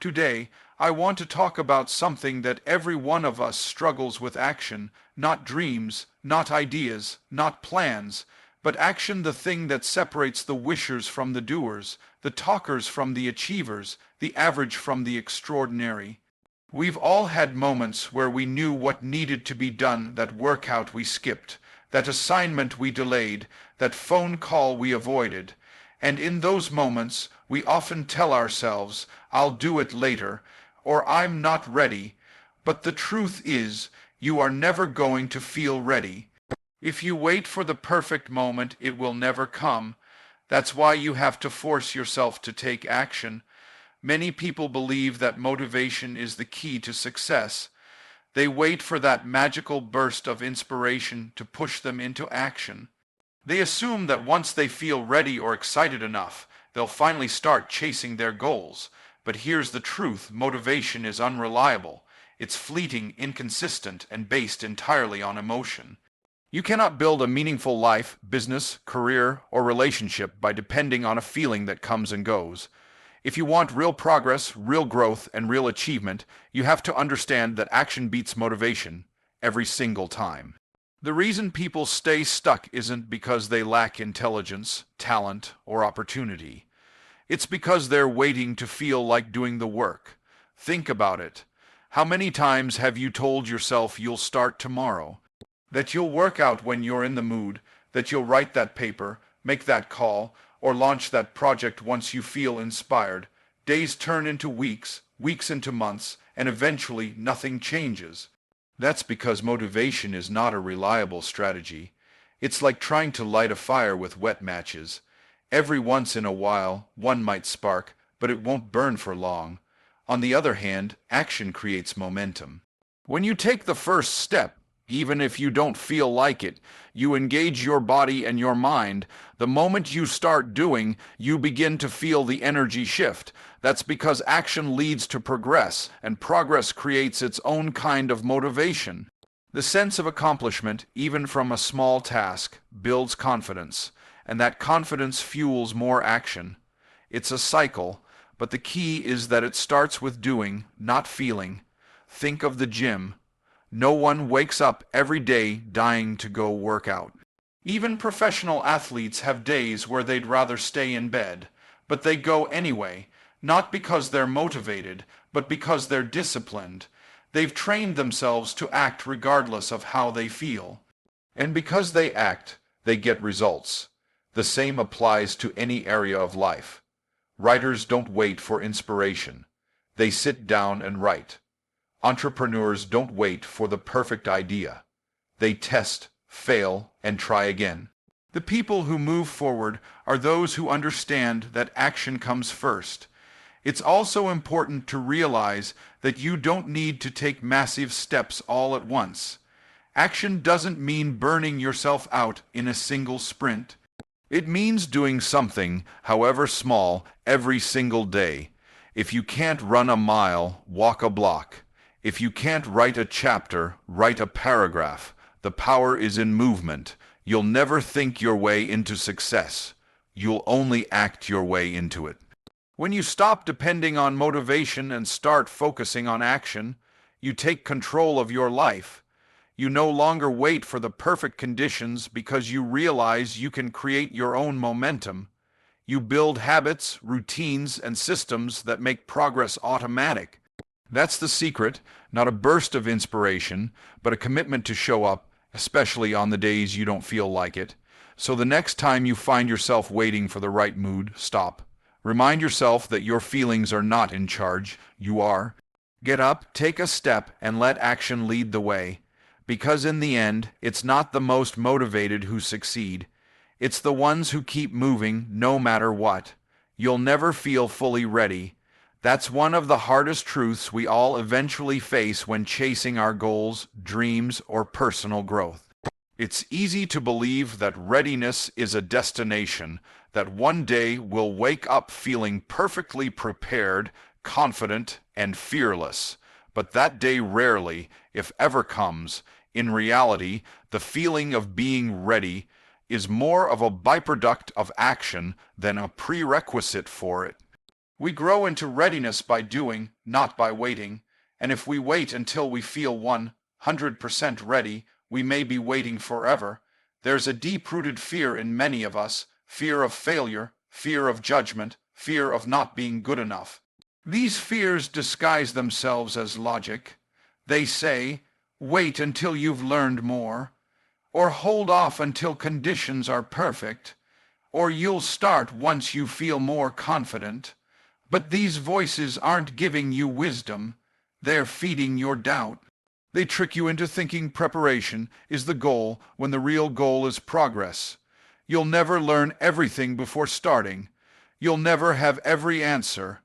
Today, I want to talk about something that every one of us struggles with: action, not dreams, not ideas, not plans, but action, the thing that separates the wishers from the doers, the talkers from the achievers, the average from the extraordinary. We've all had moments where we knew what needed to be done: that workout we skipped, that assignment we delayed, that phone call we avoided. And in those moments, we often tell ourselves, "I'll do it later," or "I'm not ready." But the truth is, you are never going to feel ready. If you wait for the perfect moment, it will never come. That's why you have to force yourself to take action. Many people believe that motivation is the key to success. They wait for that magical burst of inspiration to push them into action. They assume that once they feel ready or excited enough, they'll finally start chasing their goals. But here's the truth: motivation is unreliable. It's fleeting, inconsistent, and based entirely on emotion. You cannot build a meaningful life, business, career, or relationship by depending on a feeling that comes and goes. If you want real progress, real growth, and real achievement, you have to understand that action beats motivation every single time. The reason people stay stuck isn't because they lack intelligence, talent, or opportunity. It's because they're waiting to feel like doing the work. Think about it. How many times have you told yourself you'll start tomorrow? That you'll work out when you're in the mood, that you'll write that paper, make that call, or launch that project once you feel inspired. Days turn into weeks, weeks into months, and eventually nothing changes. That's because motivation is not a reliable strategy. It's like trying to light a fire with wet matches. Every once in a while, one might spark, but it won't burn for long. On the other hand, action creates momentum. When you take the first step, even if you don't feel like it, you engage your body and your mind. The moment you start doing, you begin to feel the energy shift. That's because action leads to progress, and progress creates its own kind of motivation. The sense of accomplishment, even from a small task, builds confidence, and that confidence fuels more action. It's a cycle, but the key is that it starts with doing, not feeling. Think of the gym. No one wakes up every day dying to go work out. Even professional athletes have days where they'd rather stay in bed, but they go anyway, not because they're motivated, but because they're disciplined. They've trained themselves to act regardless of how they feel. And because they act, they get results. The same applies to any area of life. Writers don't wait for inspiration. They sit down and write. Entrepreneurs don't wait for the perfect idea. They test, fail, and try again. The people who move forward are those who understand that action comes first. It's also important to realize that you don't need to take massive steps all at once. Action doesn't mean burning yourself out in a single sprint. It means doing something, however small, every single day. If you can't run a mile, walk a block. If you can't write a chapter, write a paragraph. The power is in movement. You'll never think your way into success. You'll only act your way into it. When you stop depending on motivation and start focusing on action, you take control of your life. You no longer wait for the perfect conditions because you realize you can create your own momentum. You build habits, routines, and systems that make progress automatic. That's the secret, not a burst of inspiration, but a commitment to show up, especially on the days you don't feel like it. So the next time you find yourself waiting for the right mood, stop. Remind yourself that your feelings are not in charge. You are. Get up, take a step, and let action lead the way. Because in the end, it's not the most motivated who succeed. It's the ones who keep moving no matter what. You'll never feel fully ready. That's one of the hardest truths we all eventually face when chasing our goals, dreams, or personal growth. It's easy to believe that readiness is a destination, that one day we'll wake up feeling perfectly prepared, confident, and fearless. But that day rarely, if ever, comes. In reality, the feeling of being ready is more of a byproduct of action than a prerequisite for it. We grow into readiness by doing, not by waiting, and if we wait until we feel 100% ready, we may be waiting forever. There's a deep-rooted fear in many of us, fear of failure, fear of judgment, fear of not being good enough. These fears disguise themselves as logic. They say, wait until you've learned more, or hold off until conditions are perfect, or you'll start once you feel more confident. But these voices aren't giving you wisdom, they're feeding your doubt. They trick you into thinking preparation is the goal when the real goal is progress. You'll never learn everything before starting. You'll never have every answer.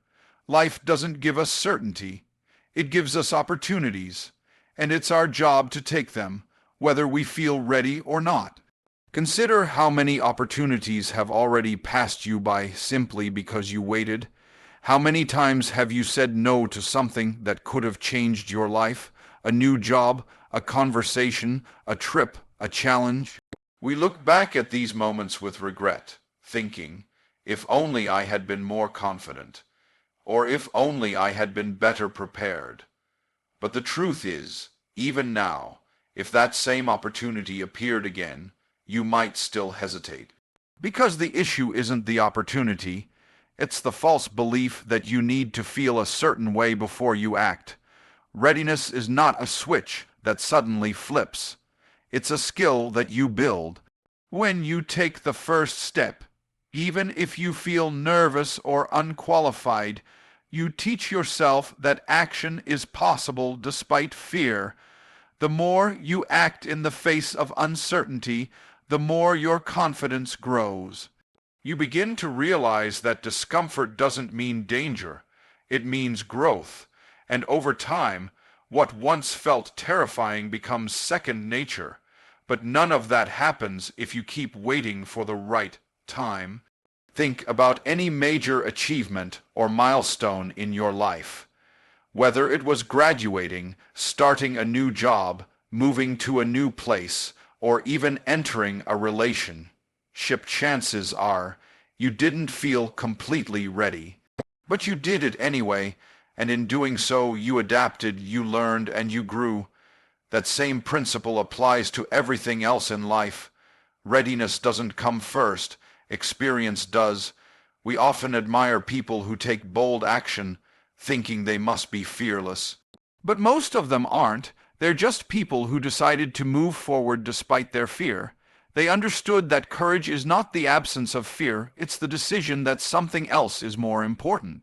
Life doesn't give us certainty. It gives us opportunities, and it's our job to take them, whether we feel ready or not. Consider how many opportunities have already passed you by simply because you waited. How many times have you said no to something that could have changed your life? A new job, a conversation, a trip, a challenge? We look back at these moments with regret, thinking, if only I had been more confident, or if only I had been better prepared. But the truth is, even now, if that same opportunity appeared again, you might still hesitate. Because the issue isn't the opportunity, it's the false belief that you need to feel a certain way before you act. Readiness is not a switch that suddenly flips. It's a skill that you build. When you take the first step, even if you feel nervous or unqualified, you teach yourself that action is possible despite fear. The more you act in the face of uncertainty, the more your confidence grows. You begin to realize that discomfort doesn't mean danger. It means growth. And over time, what once felt terrifying becomes second nature. But none of that happens if you keep waiting for the right time. Think about any major achievement or milestone in your life. Whether it was graduating, starting a new job, moving to a new place, or even entering a relationship, chances are you didn't feel completely ready. But you did it anyway, and in doing so you adapted, you learned, and you grew. That same principle applies to everything else in life. Readiness doesn't come first. Experience does. We often admire people who take bold action, thinking they must be fearless. But most of them aren't. They're just people who decided to move forward despite their fear. They understood that courage is not the absence of fear, it's the decision that something else is more important.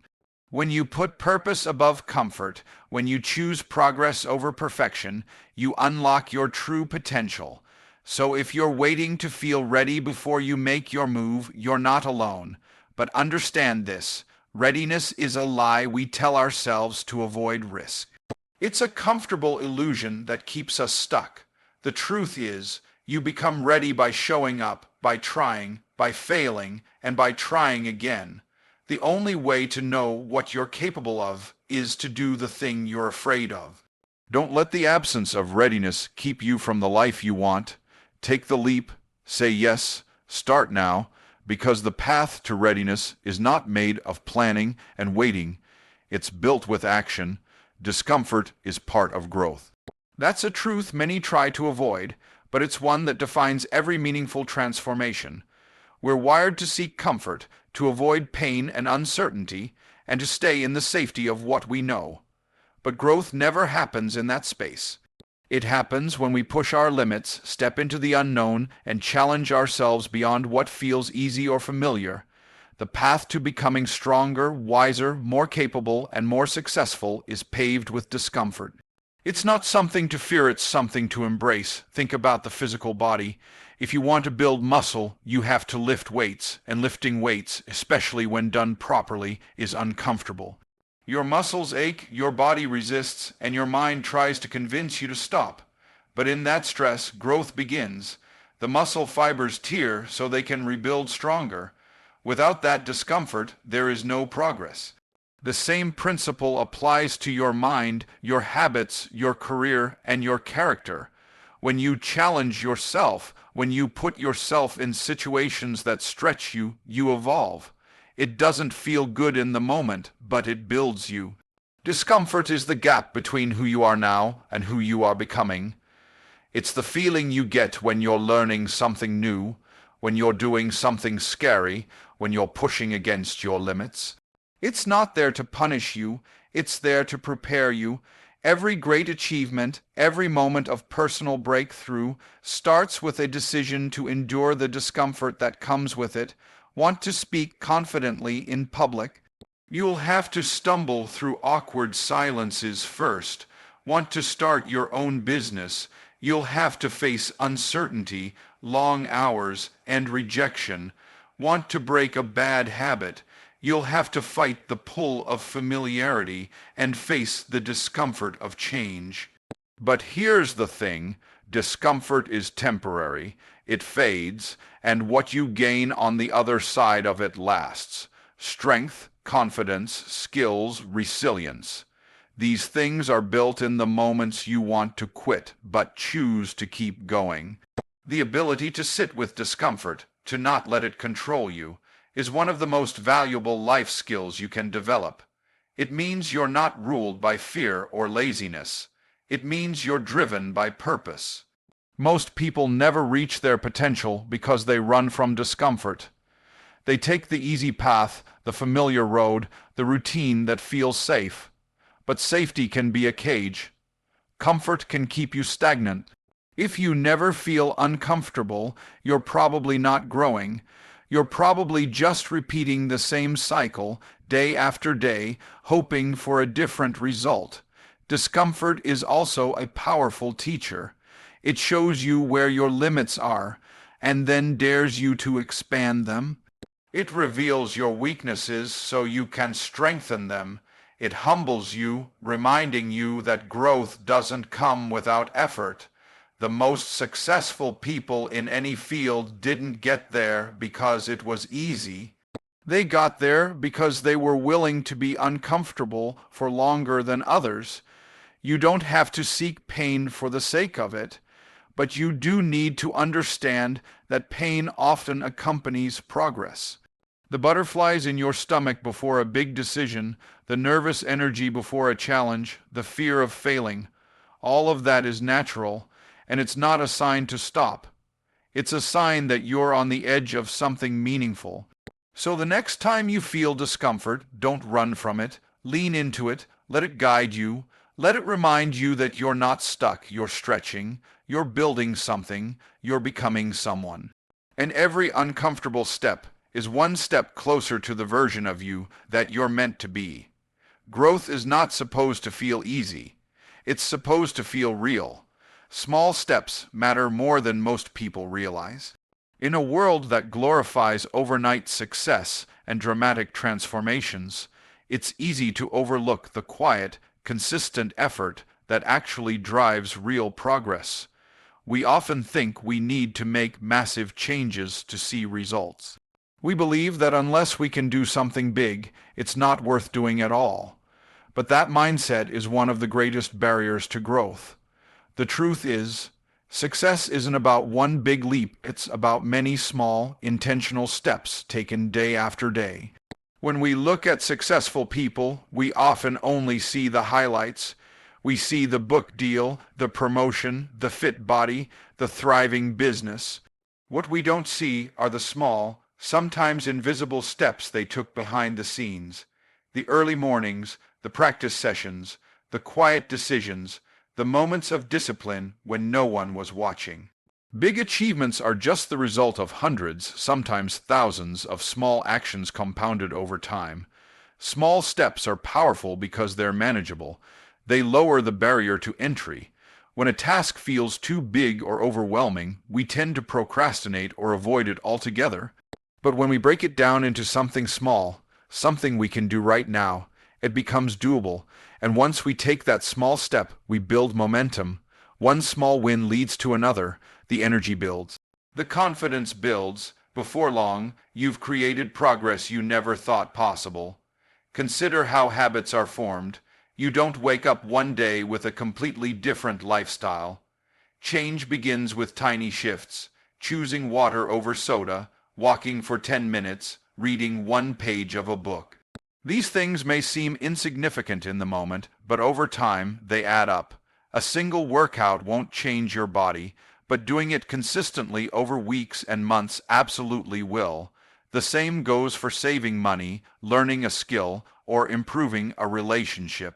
When you put purpose above comfort, when you choose progress over perfection, you unlock your true potential. So if you're waiting to feel ready before you make your move, you're not alone. But understand this, readiness is a lie we tell ourselves to avoid risk. It's a comfortable illusion that keeps us stuck. The truth is, you become ready by showing up, by trying, by failing, and by trying again. The only way to know what you're capable of is to do the thing you're afraid of. Don't let the absence of readiness keep you from the life you want. Take the leap, say yes, start now, because the path to readiness is not made of planning and waiting. It's built with action. Discomfort is part of growth. That's a truth many try to avoid, but it's one that defines every meaningful transformation. We're wired to seek comfort, to avoid pain and uncertainty, and to stay in the safety of what we know. But growth never happens in that space. It happens when we push our limits, step into the unknown, and challenge ourselves beyond what feels easy or familiar. The path to becoming stronger, wiser, more capable, and more successful is paved with discomfort. It's not something to fear, it's something to embrace. Think about the physical body. If you want to build muscle, you have to lift weights, and lifting weights, especially when done properly, is uncomfortable. Your muscles ache, your body resists, and your mind tries to convince you to stop. But in that stress, growth begins. The muscle fibers tear so they can rebuild stronger. Without that discomfort, there is no progress. The same principle applies to your mind, your habits, your career, and your character. When you challenge yourself, when you put yourself in situations that stretch you, you evolve. It doesn't feel good in the moment, but it builds you. Discomfort is the gap between who you are now and who you are becoming. It's the feeling you get when you're learning something new, when you're doing something scary, when you're pushing against your limits. It's not there to punish you, it's there to prepare you. Every great achievement, every moment of personal breakthrough starts with a decision to endure the discomfort that comes with it. Want to speak confidently in public? You'll have to stumble through awkward silences first. Want to start your own business? You'll have to face uncertainty, long hours, and rejection. Want to break a bad habit? You'll have to fight the pull of familiarity and face the discomfort of change. But here's the thing, discomfort is temporary, it fades, and what you gain on the other side of it lasts. Strength, confidence, skills, resilience. These things are built in the moments you want to quit, but choose to keep going. The ability to sit with discomfort, to not let it control you, is one of the most valuable life skills you can develop. It means you're not ruled by fear or laziness. It means you're driven by purpose. Most people never reach their potential because they run from discomfort. They take the easy path, the familiar road, the routine that feels safe. But safety can be a cage. Comfort can keep you stagnant. If you never feel uncomfortable, you're probably not growing. You're probably just repeating the same cycle, day after day, hoping for a different result. Discomfort is also a powerful teacher. It shows you where your limits are, and then dares you to expand them. It reveals your weaknesses so you can strengthen them. It humbles you, reminding you that growth doesn't come without effort. The most successful people in any field didn't get there because it was easy. They got there because they were willing to be uncomfortable for longer than others. You don't have to seek pain for the sake of it, but you do need to understand that pain often accompanies progress. The butterflies in your stomach before a big decision, the nervous energy before a challenge, the fear of failing, all of that is natural, and it's not a sign to stop. It's a sign that you're on the edge of something meaningful. So the next time you feel discomfort, don't run from it. Lean into it. Let it guide you. Let it remind you that you're not stuck. You're stretching. You're building something. You're becoming someone. And every uncomfortable step is one step closer to the version of you that you're meant to be. Growth is not supposed to feel easy. It's supposed to feel real. Small steps matter more than most people realize. In a world that glorifies overnight success and dramatic transformations, it's easy to overlook the quiet, consistent effort that actually drives real progress. We often think we need to make massive changes to see results. We believe that unless we can do something big, it's not worth doing at all. But that mindset is one of the greatest barriers to growth. The truth is, success isn't about one big leap, it's about many small, intentional steps taken day after day. When we look at successful people, we often only see the highlights. We see the book deal, the promotion, the fit body, the thriving business. What we don't see are the small, sometimes invisible steps they took behind the scenes. The early mornings, the practice sessions, the quiet decisions, the moments of discipline when no one was watching. Big achievements are just the result of hundreds, sometimes thousands, of small actions compounded over time. Small steps are powerful because they're manageable. They lower the barrier to entry. When a task feels too big or overwhelming, we tend to procrastinate or avoid it altogether. But when we break it down into something small, something we can do right now, it becomes doable. And once we take that small step, we build momentum. One small win leads to another. The energy builds. The confidence builds. Before long, you've created progress you never thought possible. Consider how habits are formed. You don't wake up one day with a completely different lifestyle. Change begins with tiny shifts. Choosing water over soda, walking for 10 minutes, reading one page of a book. These things may seem insignificant in the moment, but over time they add up. A single workout won't change your body, but doing it consistently over weeks and months absolutely will. The same goes for saving money, learning a skill, or improving a relationship.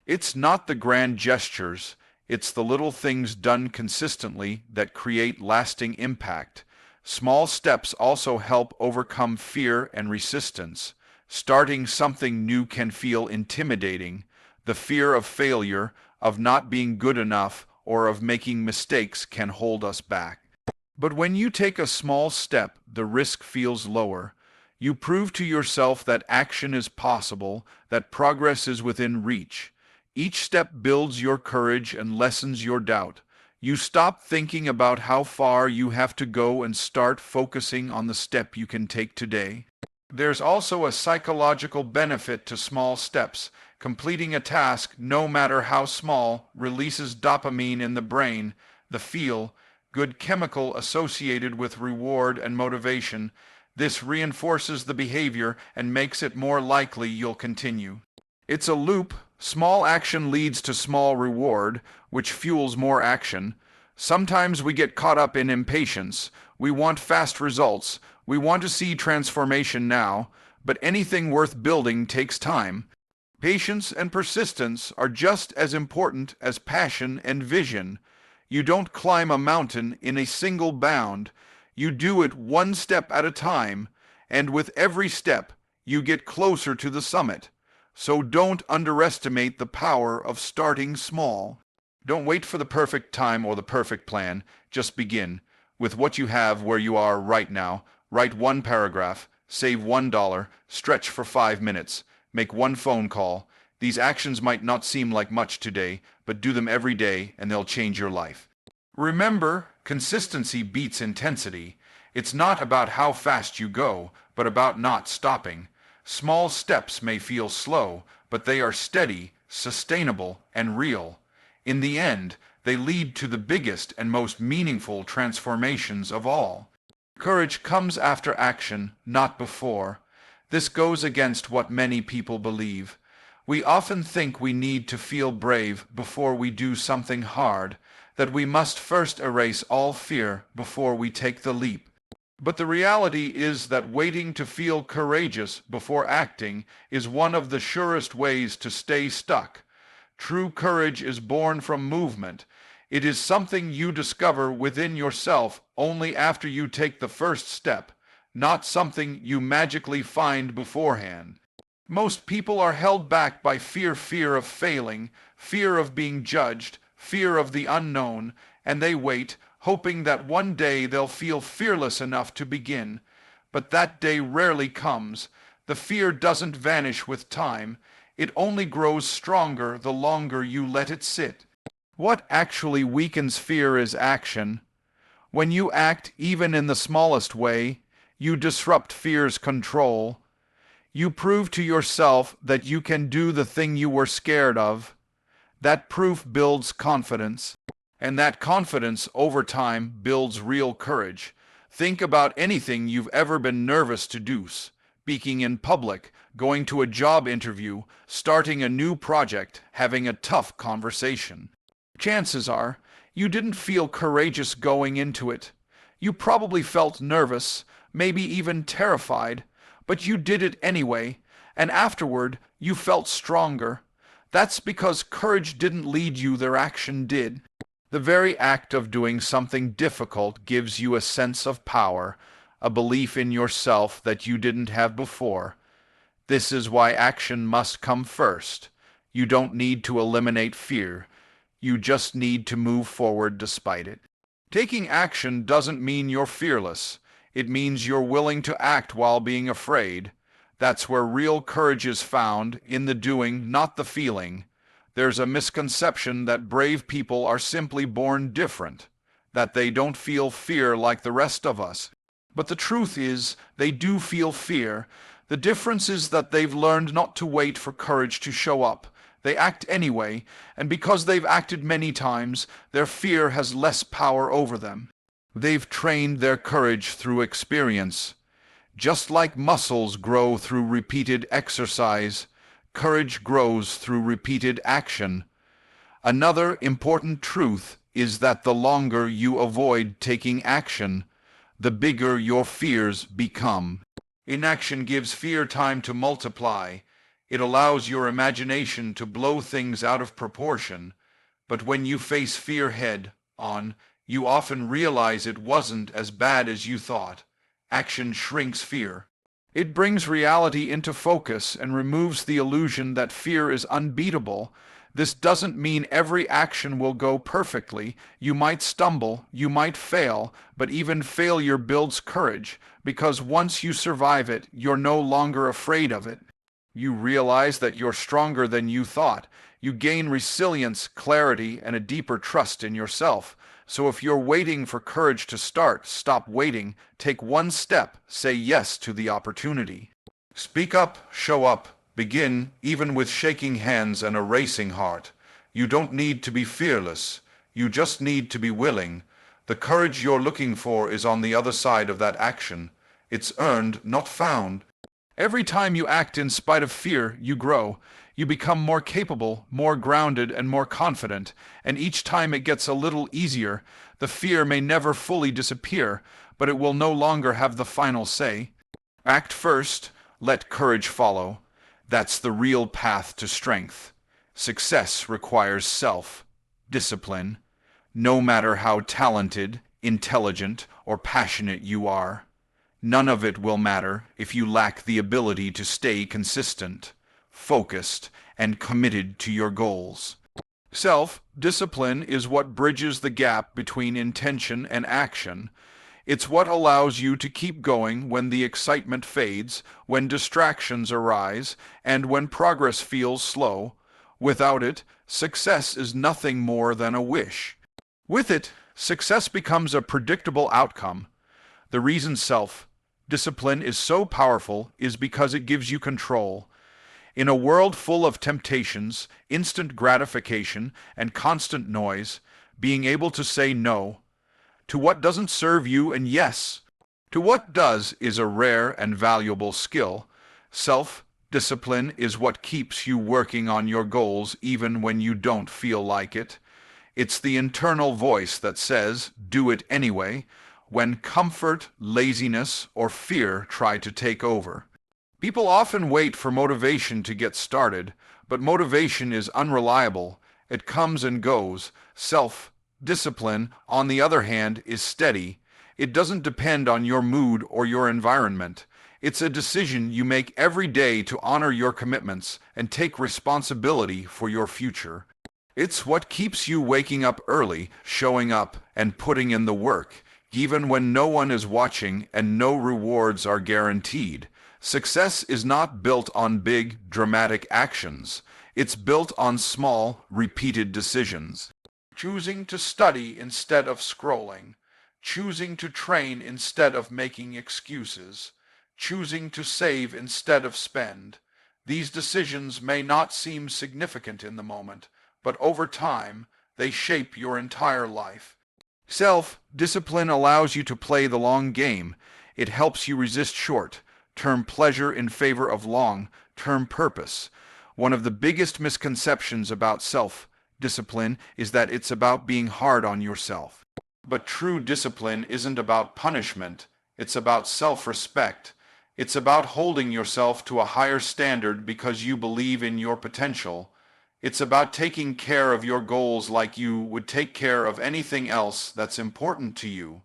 It's not the grand gestures, it's the little things done consistently that create lasting impact. Small steps also help overcome fear and resistance. Starting something new can feel intimidating. The fear of failure, of not being good enough, or of making mistakes can hold us back. But when you take a small step, the risk feels lower. You prove to yourself that action is possible, that progress is within reach. Each step builds your courage and lessens your doubt. You stop thinking about how far you have to go and start focusing on the step you can take today. There's also a psychological benefit to small steps. Completing a task, no matter how small, releases dopamine in the brain, the feel-good chemical associated with reward and motivation. This reinforces the behavior and makes it more likely you'll continue. It's a loop. Small action leads to small reward, which fuels more action. Sometimes we get caught up in impatience. We want fast results. We want to see transformation now, but anything worth building takes time. Patience and persistence are just as important as passion and vision. You don't climb a mountain in a single bound. You do it one step at a time, and with every step, you get closer to the summit. So don't underestimate the power of starting small. Don't wait for the perfect time or the perfect plan. Just begin with what you have where you are right now. Write one paragraph, save $1, stretch for 5 minutes, make one phone call. These actions might not seem like much today, but do them every day and they'll change your life. Remember, consistency beats intensity. It's not about how fast you go, but about not stopping. Small steps may feel slow, but they are steady, sustainable, and real. In the end, they lead to the biggest and most meaningful transformations of all. Courage comes after action, not before. This goes against what many people believe. We often think we need to feel brave before we do something hard, that we must first erase all fear before we take the leap. But the reality is that waiting to feel courageous before acting is one of the surest ways to stay stuck. True courage is born from movement. It is something you discover within yourself only after you take the first step, not something you magically find beforehand. Most people are held back by fear of failing, fear of being judged, fear of the unknown, and they wait, hoping that one day they'll feel fearless enough to begin. But that day rarely comes. The fear doesn't vanish with time. It only grows stronger the longer you let it sit. What actually weakens fear is action. When you act even in the smallest way, you disrupt fear's control. You prove to yourself that you can do the thing you were scared of. That proof builds confidence, and that confidence over time builds real courage. Think about anything you've ever been nervous to do. Speaking in public, going to a job interview, starting a new project, having a tough conversation. Chances are, you didn't feel courageous going into it. You probably felt nervous, maybe even terrified, but you did it anyway, and afterward you felt stronger. That's because courage didn't lead you, their action did. The very act of doing something difficult gives you a sense of power, a belief in yourself that you didn't have before. This is why action must come first. You don't need to eliminate fear. You just need to move forward despite it. Taking action doesn't mean you're fearless. It means you're willing to act while being afraid. That's where real courage is found, in the doing, not the feeling. There's a misconception that brave people are simply born different, that they don't feel fear like the rest of us. But the truth is, they do feel fear. The difference is that they've learned not to wait for courage to show up. They act anyway, and because they've acted many times, their fear has less power over them. They've trained their courage through experience. Just like muscles grow through repeated exercise, courage grows through repeated action. Another important truth is that the longer you avoid taking action, the bigger your fears become. Inaction gives fear time to multiply. It allows your imagination to blow things out of proportion. But when you face fear head on, you often realize it wasn't as bad as you thought. Action shrinks fear. It brings reality into focus and removes the illusion that fear is unbeatable. This doesn't mean every action will go perfectly. You might stumble, you might fail, but even failure builds courage, because once you survive it, you're no longer afraid of it. You realize that you're stronger than you thought. You gain resilience, clarity, and a deeper trust in yourself. So if you're waiting for courage to start, stop waiting. Take one step. Say yes to the opportunity. Speak up, show up. Begin, even with shaking hands and a racing heart. You don't need to be fearless. You just need to be willing. The courage you're looking for is on the other side of that action. It's earned, not found. Every time you act in spite of fear, you grow. You become more capable, more grounded, and more confident, and each time it gets a little easier. The fear may never fully disappear, but it will no longer have the final say. Act first, let courage follow. That's the real path to strength. Success requires self-discipline, no matter how talented, intelligent, or passionate you are. None of it will matter if you lack the ability to stay consistent, focused, and committed to your goals. Self-discipline is what bridges the gap between intention and action. It's what allows you to keep going when the excitement fades, when distractions arise, and when progress feels slow. Without it, success is nothing more than a wish. With it, success becomes a predictable outcome. The reason self-discipline is so powerful is because it gives you control. In a world full of temptations, instant gratification, and constant noise, being able to say no to what doesn't serve you and yes to what does is a rare and valuable skill. Self-discipline is what keeps you working on your goals even when you don't feel like it. It's the internal voice that says, do it anyway, when comfort, laziness, or fear try to take over. People often wait for motivation to get started, but motivation is unreliable. It comes and goes. Self-discipline, on the other hand, is steady. It doesn't depend on your mood or your environment. It's a decision you make every day to honor your commitments and take responsibility for your future. It's what keeps you waking up early, showing up, and putting in the work, even when no one is watching and no rewards are guaranteed. Success is not built on big, dramatic actions. It's built on small, repeated decisions. Choosing to study instead of scrolling. Choosing to train instead of making excuses. Choosing to save instead of spend. These decisions may not seem significant in the moment, but over time, they shape your entire life. Self-discipline allows you to play the long game. It helps you resist short-term pleasure in favor of long-term purpose. One of the biggest misconceptions about self-discipline is that it's about being hard on yourself. But true discipline isn't about punishment. It's about self-respect. It's about holding yourself to a higher standard because you believe in your potential. It's about taking care of your goals like you would take care of anything else that's important to you.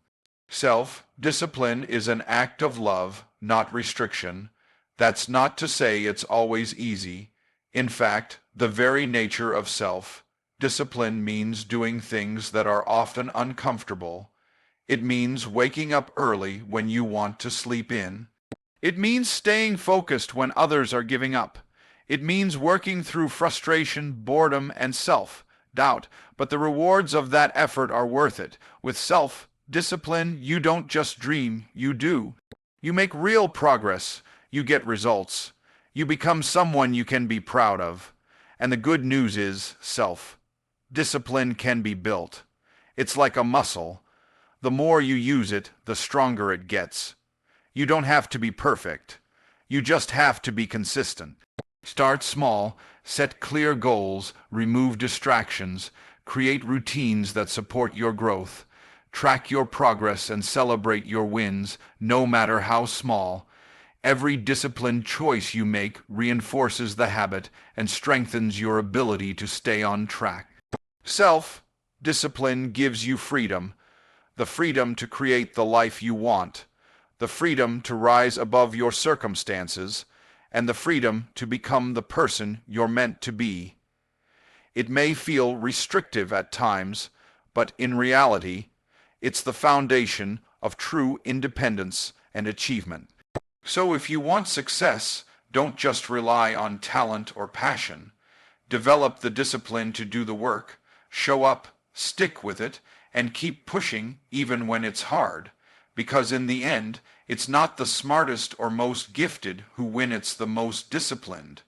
Self-discipline is an act of love, not restriction. That's not to say it's always easy. In fact, the very nature of self-discipline means doing things that are often uncomfortable. It means waking up early when you want to sleep in. It means staying focused when others are giving up. It means working through frustration, boredom, and self-doubt, but the rewards of that effort are worth it. With self-discipline, you don't just dream, you do. You make real progress. You get results. You become someone you can be proud of. And the good news is, self-discipline can be built. It's like a muscle. The more you use it, the stronger it gets. You don't have to be perfect. You just have to be consistent. Start small, set clear goals, remove distractions, create routines that support your growth. Track your progress and celebrate your wins, no matter how small. Every disciplined choice you make reinforces the habit and strengthens your ability to stay on track. Self-discipline gives you freedom, the freedom to create the life you want, the freedom to rise above your circumstances, and the freedom to become the person you're meant to be. It may feel restrictive at times, but in reality, it's the foundation of true independence and achievement. So if you want success, don't just rely on talent or passion. Develop the discipline to do the work, show up, stick with it, and keep pushing even when it's hard. Because in the end, it's not the smartest or most gifted who win, it's the most disciplined.